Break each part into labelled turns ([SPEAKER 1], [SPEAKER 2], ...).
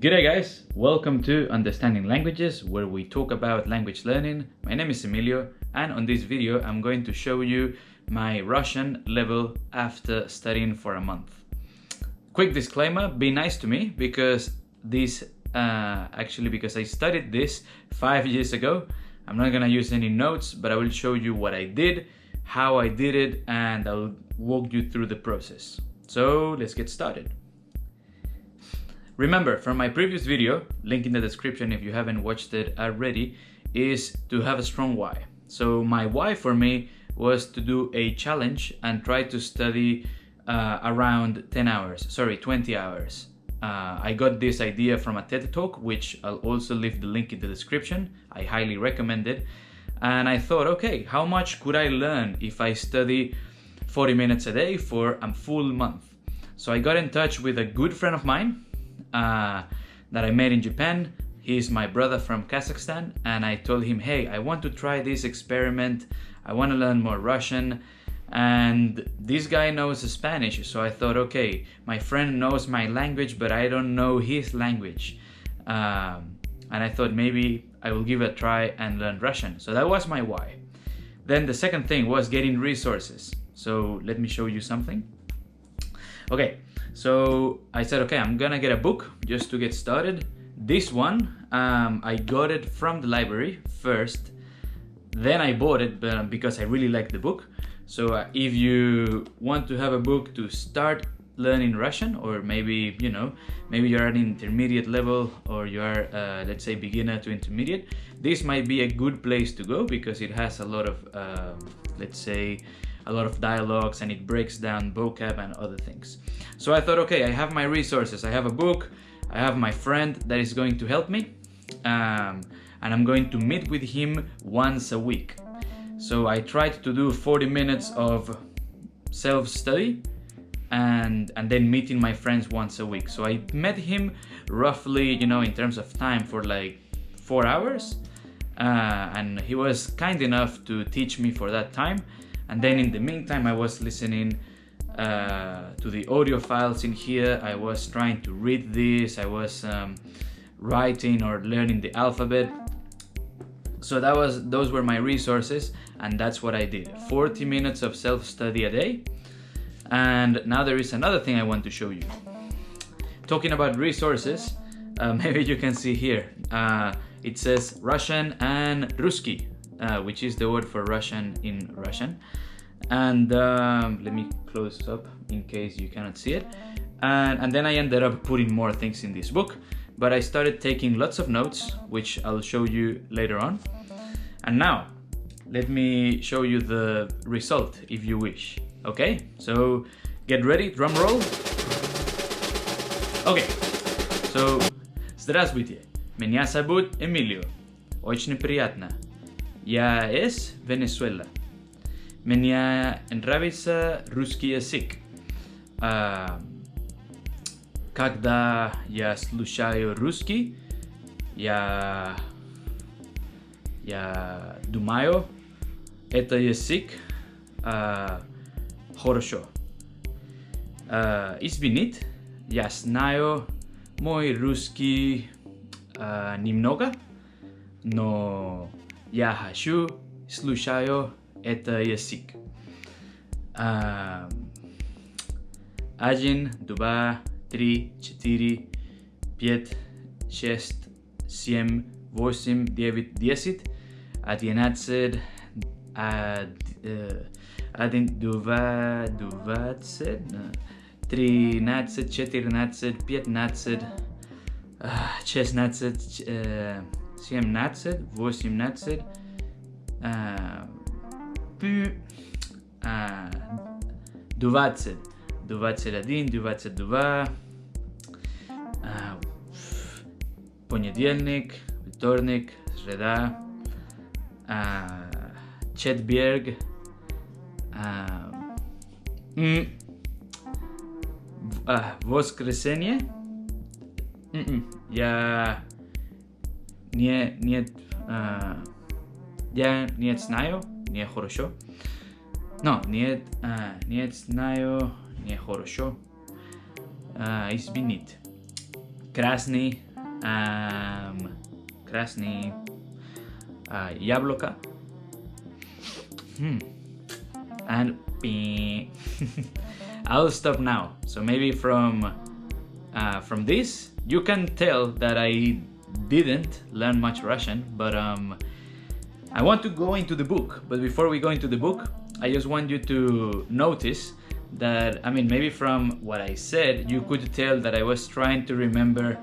[SPEAKER 1] G'day guys, welcome to Understanding Languages, where we talk about language learning. My name is Emilio, and on this video I'm going to show you my Russian level after studying for a month. Quick disclaimer, be nice to me because because I studied this 5 years ago. I'm not gonna use any notes, but I will show you what I did, how I did it, and I'll walk you through the process. So let's get started. Remember, from my previous video, link in the description if you haven't watched it already, is to have a strong why. So my why for me was to do a challenge and try to study around 20 hours. I got this idea from a TED Talk, which I'll also leave the link in the description. I highly recommend it. And I thought, okay, how much could I learn if I study 40 minutes a day for a full month? So I got in touch with a good friend of mine that I met in Japan. He's my brother from Kazakhstan, and I told him, hey, I want to try this experiment. I want to learn more Russian. And this guy knows Spanish, so I thought, okay, my friend knows my language, but I don't know his language. And I thought maybe I will give it a try and learn Russian. So that was my why. Then the second thing was getting resources. So let me show you something. Okay, so I said, okay, I'm gonna get a book just to get started. This one, I got it from the library first. Then I bought it because I really liked the book. So if you want to have a book to start learning Russian, or maybe you're at an intermediate level, or you are let's say beginner to intermediate, this might be a good place to go because it has a lot of a lot of dialogues, and it breaks down vocab and other things. So I thought, okay, I have my resources, I have a book, I have my friend that is going to help me, and I'm going to meet with him once a week. So I tried to do 40 minutes of self-study and then meeting my friends once a week. So I met him roughly, in terms of time, for like 4 hours, and he was kind enough to teach me for that time. And then in the meantime, I was listening to the audio files in here. I was trying to read this. I was writing or learning the alphabet. So those were my resources, and that's what I did. 40 minutes of self-study a day. And now there is another thing I want to show you. Talking about resources, maybe you can see here. It says Russian and Ruski, which is the word for Russian in Russian. And let me close up in case you cannot see it. And then I ended up putting more things in this book, but I started taking lots of notes, which I'll show you later on. And now, let me show you the result if you wish. Okay, so get ready, drum roll. Okay, so здравствуйте, меня зовут Emilio. Очень приятно. Я из Венесуэлы. Мне нравится русский язык. Когда я слушаю русский, я думаю, это язык хорошо. Извините, я знаю мой русский немного, но я хочу слушаю это язык. 1, 2, 3, 4, 5, 6, 7, 8, 9, 10, 11, 13, 14, 15, 16, 17, 18, 20, 21, 22, понедельник, вторник, среда, четверг, воскресенье. Я не знаю, не хорошо. Не знаю, не хорошо. Извините. Красный, Krasny Yabloka, and I'll stop now. So maybe from this you can tell that I didn't learn much Russian, but I want to go into the book. But before we go into the book, I just want you to notice that, I mean, maybe from what I said, you could tell that I was trying to remember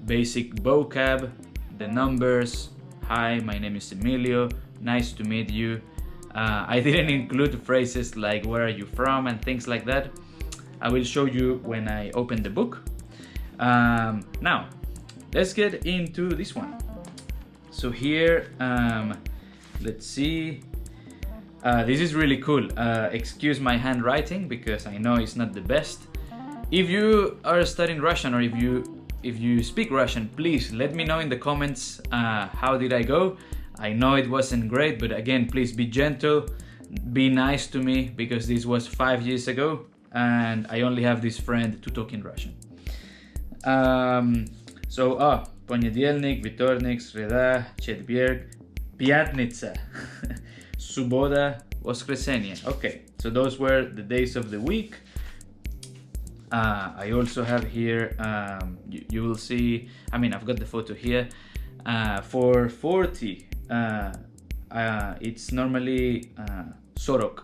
[SPEAKER 1] basic vocab, the numbers. Hi, my name is Emilio, nice to meet you. I didn't include phrases like where are you from and things like that. I will show you when I open the book. Now, let's get into this one. So here, let's see. This is really cool. Excuse my handwriting because I know it's not the best. If you are studying Russian, or if you speak Russian, please let me know in the comments how did I go. I know it wasn't great, but again, please be gentle, be nice to me, because this was 5 years ago and I only have this friend to talk in Russian. Понедельник, вторник, среда, четверг, пятница, суббота, воскресенье. Okay, so those were the days of the week. I also have here, you will see, I mean, I've got the photo here. For 40, it's normally 40.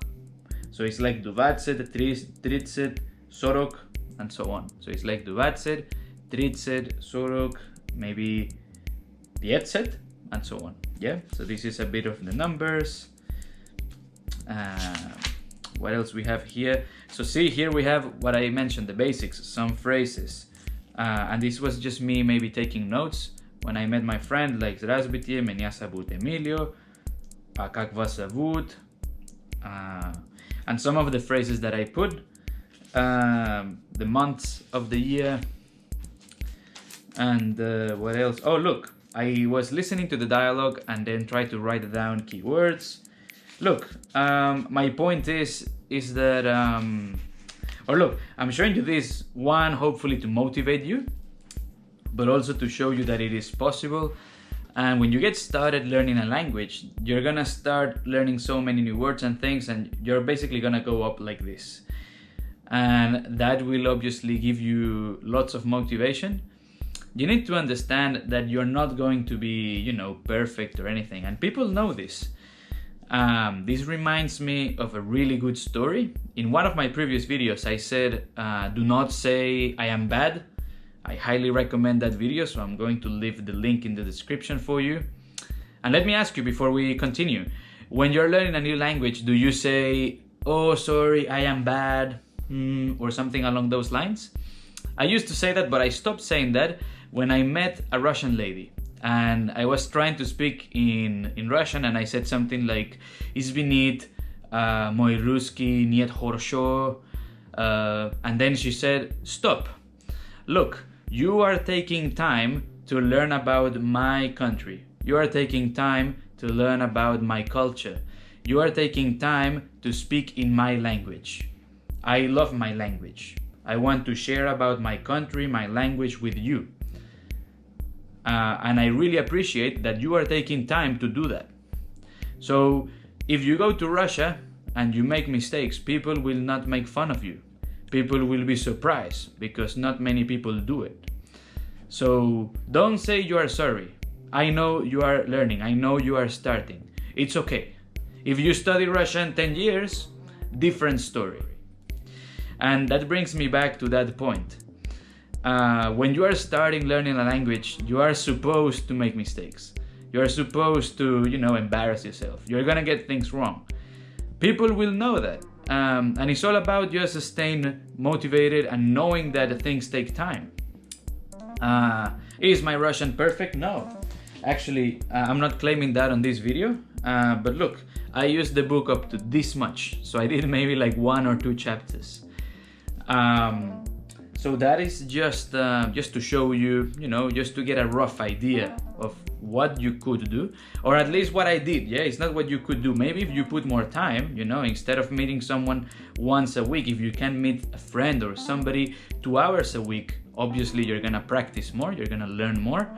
[SPEAKER 1] So it's like 20, 30, 40, and so on. So it's like 20, 30, 40, maybe 50, and so on. Yeah, so this is a bit of the numbers. What else we have here? So see, here we have what I mentioned, the basics, some phrases. And this was just me maybe taking notes when I met my friend, like Здравствуйте, меня зовут Emilio, как вас зовут? And some of the phrases that I put, the months of the year, and what else? Oh, look, I was listening to the dialogue and then tried to write down keywords. Look, my point is that, or look, I'm showing you this one, hopefully to motivate you, but also to show you that it is possible. And when you get started learning a language, you're gonna start learning so many new words and things, and you're basically gonna go up like this. And that will obviously give you lots of motivation. You need to understand that you're not going to be, you know, perfect or anything, and people know this. This reminds me of a really good story. In one of my previous videos, I said, do not say I am bad. I highly recommend that video, so I'm going to leave the link in the description for you. And let me ask you before we continue, when you're learning a new language, do you say, oh, sorry, I am bad, or something along those lines? I used to say that, but I stopped saying that when I met a Russian lady. And I was trying to speak in Russian, and I said something like, Извинит, мой русский нет хорошо. And then she said, stop. Look, you are taking time to learn about my country. You are taking time to learn about my culture. You are taking time to speak in my language. I love my language. I want to share about my country, my language with you. And I really appreciate that you are taking time to do that. So if you go to Russia and you make mistakes, people will not make fun of you. People will be surprised because not many people do it. So don't say you are sorry. I know you are learning. I know you are starting. It's okay. If you study Russian 10 years, different story. And that brings me back to that point. When you are starting learning a language, you are supposed to make mistakes. You are supposed to, you know, embarrass yourself. You're gonna get things wrong. People will know that. And it's all about just staying motivated and knowing that things take time. Is my Russian perfect? No. Actually, I'm not claiming that on this video. But look, I used the book up to this much. So I did maybe like 1 or 2 chapters. So that is just to show you, just to get a rough idea of what you could do, or at least what I did. Yeah, it's not what you could do. Maybe if you put more time, instead of meeting someone once a week, if you can meet a friend or somebody 2 hours a week, obviously you're gonna practice more, you're gonna learn more.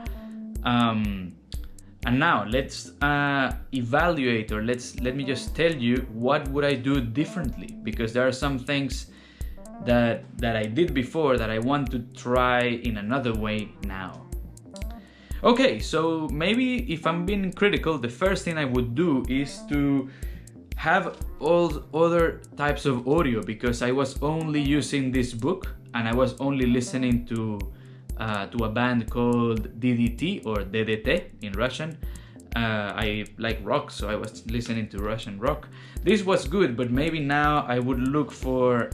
[SPEAKER 1] And now let's evaluate, or let me just tell you what would I do differently, because there are some things that I did before that I want to try in another way now. Okay, so maybe if I'm being critical, the first thing I would do is to have all other types of audio, because I was only using this book and I was only listening to a band called DDT or DDT in Russian. I like rock, so I was listening to Russian rock. This was good, but maybe now I would look for,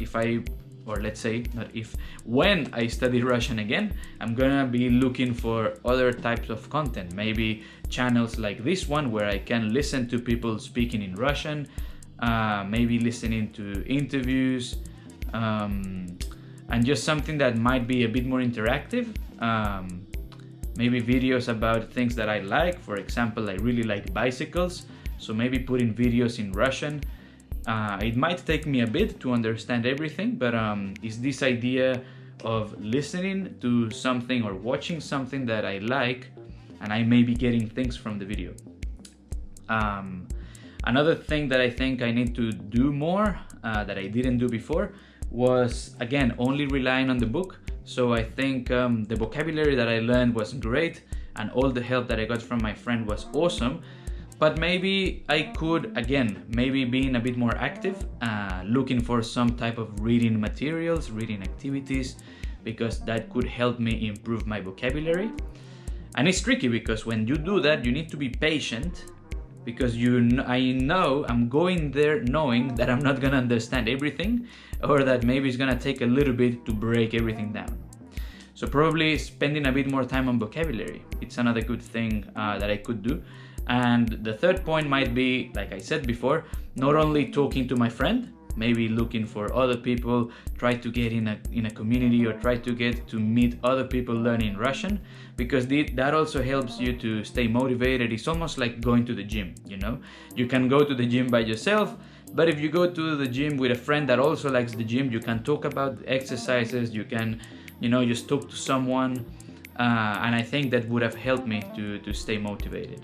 [SPEAKER 1] when I study Russian again, I'm gonna be looking for other types of content. Maybe channels like this one where I can listen to people speaking in Russian, maybe listening to interviews, and just something that might be a bit more interactive. Maybe videos about things that I like. For example, I really like bicycles, so maybe putting videos in Russian. It might take me a bit to understand everything, but it's this idea of listening to something or watching something that I like, and I may be getting things from the video. Another thing that I think I need to do more, that I didn't do before, was again only relying on the book. So I think the vocabulary that I learned was great, and all the help that I got from my friend was awesome. But maybe I could, again, maybe being a bit more active, looking for some type of reading materials, reading activities, because that could help me improve my vocabulary. And it's tricky because when you do that, you need to be patient, because I know I'm going there knowing that I'm not gonna understand everything, or that maybe it's gonna take a little bit to break everything down. So probably spending a bit more time on vocabulary. It's another good thing that I could do. And the third point might be, like I said before, not only talking to my friend, maybe looking for other people, try to get in a community, or try to get to meet other people learning Russian, because that also helps you to stay motivated. It's almost like going to the gym, You can go to the gym by yourself, but if you go to the gym with a friend that also likes the gym, you can talk about exercises, you can, just talk to someone, and I think that would have helped me to stay motivated.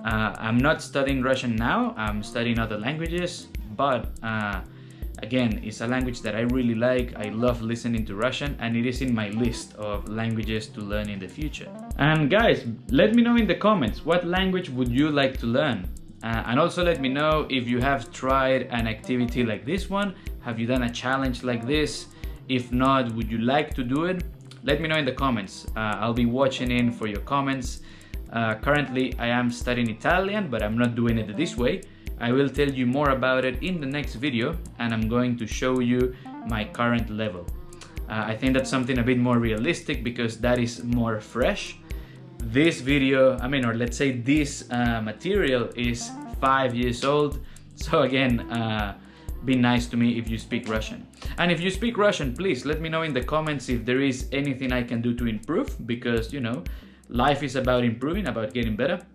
[SPEAKER 1] I'm not studying Russian now, I'm studying other languages, but again, it's a language that I really like. I love listening to Russian, and it is in my list of languages to learn in the future. And guys, let me know in the comments, what language would you like to learn? And also let me know if you have tried an activity like this one. Have you done a challenge like this? If not, would you like to do it? Let me know in the comments. I'll be watching in for your comments. Currently I am studying Italian, but I'm not doing it this way. I will tell you more about it in the next video, and I'm going to show you my current level. I think that's something a bit more realistic, because that is more fresh. This video, or let's say this material is 5 years old. So again, be nice to me if you speak Russian. And if you speak Russian, please let me know in the comments if there is anything I can do to improve, because life is about improving, about getting better.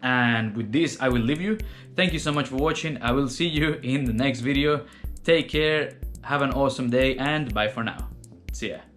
[SPEAKER 1] And with this, I will leave you. Thank you so much for watching. I will see you in the next video. Take care, have an awesome day, and bye for now. See ya.